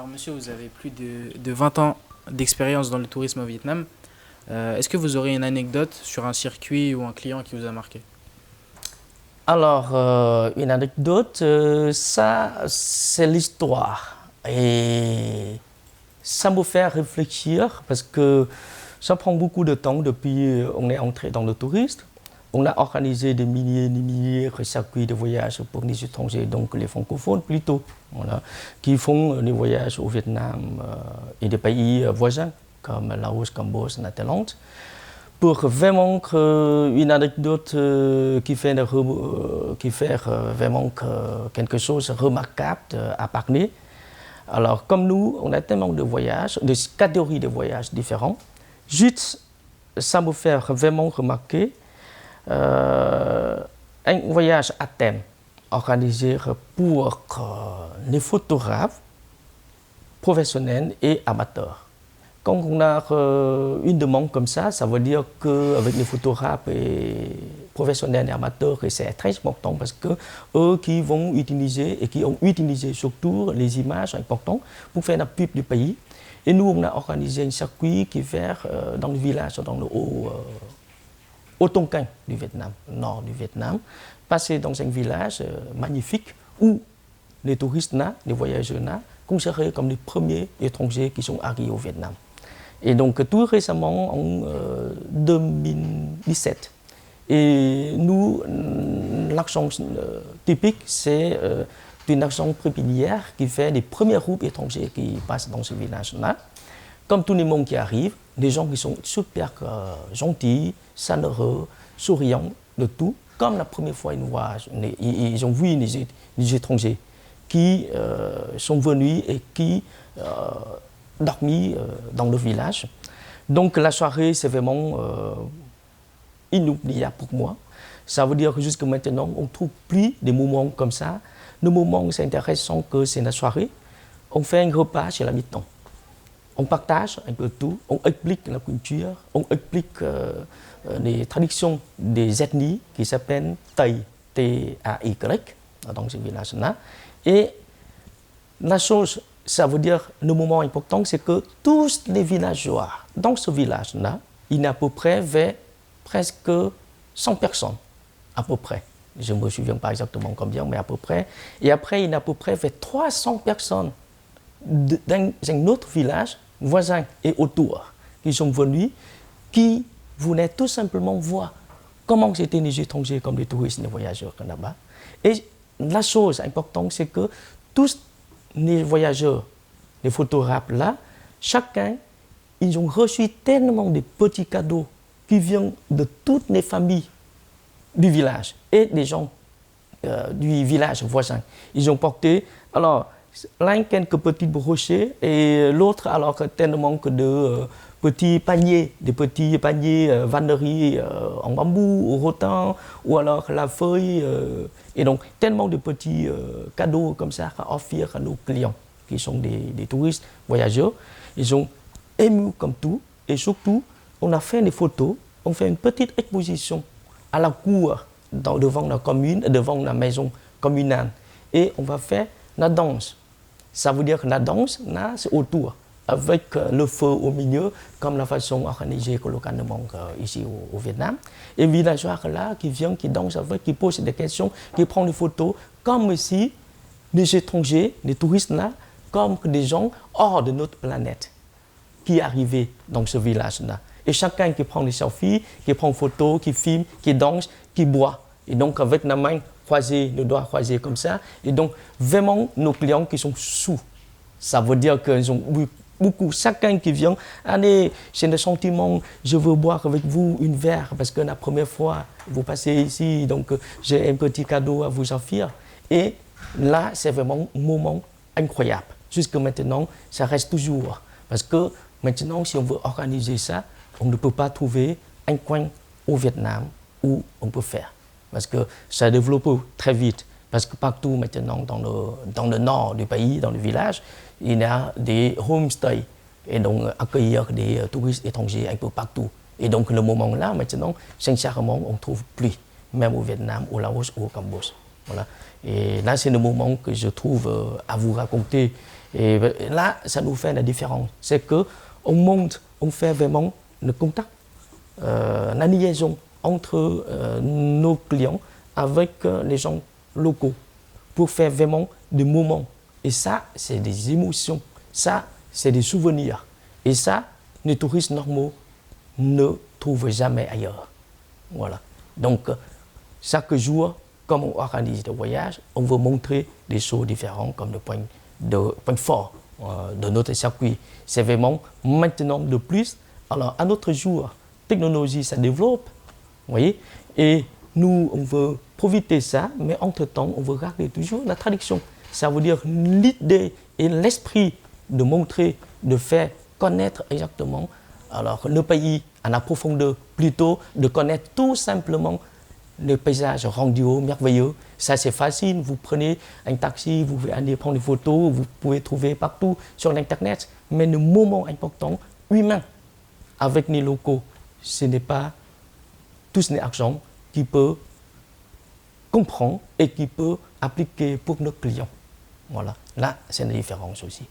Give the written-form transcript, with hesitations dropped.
Alors monsieur, vous avez plus de 20 ans d'expérience dans le tourisme au Vietnam. Est-ce que vous aurez une anecdote sur un circuit ou un client qui vous a marqué? Alors, une anecdote, ça, c'est l'histoire. Et ça me fait réfléchir parce que ça prend beaucoup de temps depuis on est entré dans le tourisme. On a organisé des milliers de circuits de voyage pour les étrangers, donc les francophones plutôt, voilà, qui font des voyages au Vietnam et des pays voisins comme Laos, Cambodge, Netherlands. Pour vraiment une anecdote qui fait vraiment quelque chose de remarquable à parler. Alors, comme nous, on a tellement de voyages, de catégories de voyages différents. Juste, ça me fait vraiment remarquer un voyage à thème organisé pour les photographes professionnels et amateurs. Quand on a une demande comme ça veut dire qu'avec les photographes et professionnels et amateurs, c'est très important parce que eux qui vont utiliser et qui ont utilisé surtout les images importantes pour faire la pub du pays. Et nous, on a organisé un circuit qui va dans le village, dans le haut Tonkin du Vietnam, nord du Vietnam, passer dans un village magnifique où les touristes, les voyageurs, considérés comme les premiers étrangers qui sont arrivés au Vietnam. Et donc tout récemment, en 2017, et nous, l'action typique, c'est une action pépinière qui fait les premiers groupes étrangers qui passent dans ce village-là. Comme tout le monde qui arrive, des gens qui sont super gentils, chaleureux, souriants, de tout. Comme la première fois ils ont vu les étrangers qui sont venus et qui dormi dans le village. Donc la soirée, c'est vraiment inoubliable pour moi. Ça veut dire que jusqu'à maintenant, on ne trouve plus des moments comme ça. Le moment, c'est intéressant que c'est la soirée. On fait un repas chez la mi-temps. On partage un peu tout, on explique la culture, on explique les traditions des ethnies qui s'appellent Tay, T-A-Y, dans ce village-là. Et la chose, ça veut dire, le moment important, c'est que tous les villageois dans ce village-là, il y a à peu près presque 100 personnes, à peu près. Je ne me souviens pas exactement combien, mais à peu près. Et après, il y a à peu près 300 personnes dans un autre village voisin et autour qui sont venus, qui voulaient tout simplement voir comment c'était les étrangers comme les touristes, les voyageurs là-bas. Et la chose importante, c'est que tous les voyageurs, les photographes là, chacun, ils ont reçu tellement de petits cadeaux qui viennent de toutes les familles du village et des gens du village voisin. Ils ont porté, alors, l'un quelques petits brochets et l'autre alors tellement que de petits paniers, des petits paniers vanneries en bambou, au rotin, ou alors la feuille. Et donc tellement de petits cadeaux comme ça à offrir à nos clients qui sont des touristes, voyageurs. Ils sont émus comme tout et surtout on a fait des photos, on fait une petite exposition à la cour devant la commune, devant la maison communale et on va faire la danse. Ça veut dire que la danse, là, c'est autour, avec le feu au milieu, comme la façon organisée localement ici au Vietnam. Et les villageois là, qui viennent, qui dansent avec, qui posent des questions, qui prennent des photos, comme si les étrangers, les touristes là, comme des gens hors de notre planète, qui arrivaient dans ce village-là. Et chacun qui prend des selfies, qui prend des photos, qui filme, qui danse, qui boit. Et donc avec la main croisés, le doigt croisé comme ça. Et donc, vraiment, nos clients qui sont sous. Ça veut dire qu'ils ont beaucoup, chacun qui vient, allez, c'est le sentiment, je veux boire avec vous une verre, parce que la première fois, vous passez ici, donc j'ai un petit cadeau à vous offrir. Et là, c'est vraiment un moment incroyable. Jusque maintenant, ça reste toujours. Parce que maintenant, si on veut organiser ça, on ne peut pas trouver un coin au Vietnam où on peut faire. Parce que ça développe très vite. Parce que partout maintenant dans le nord du pays, dans le village, il y a des homestays. Et donc accueillir des touristes étrangers un peu partout. Et donc le moment là, maintenant, sincèrement, on ne trouve plus. Même au Vietnam, au Laos ou au Cambodge. Voilà. Et là, c'est le moment que je trouve à vous raconter. Et là, ça nous fait la différence. C'est que on monte, on fait vraiment le contact, la liaison entre nos clients avec les gens locaux pour faire vraiment des moments. Et ça, c'est des émotions. Ça, c'est des souvenirs. Et ça, les touristes normaux ne trouvent jamais ailleurs. Voilà. Donc, chaque jour, comme on organise des voyages, on veut montrer des choses différentes comme le point fort de notre circuit. C'est vraiment maintenant de plus. Alors, à notre jour, la technologie, ça développe. Vous voyez? Et nous, on veut profiter de ça, mais entre-temps, on veut garder toujours la tradition. Ça veut dire l'idée et l'esprit de montrer, de faire connaître exactement alors, le pays en la profondeur, plutôt de connaître tout simplement le paysage grandiose, merveilleux. Ça, c'est facile. Vous prenez un taxi, vous pouvez aller prendre des photos, vous pouvez trouver partout sur l'Internet. Mais le moment important, humain, avec les locaux, ce n'est pas tout ce n'est argent qui peut comprendre et qui peut appliquer pour nos clients. Voilà. Là, c'est une différence aussi.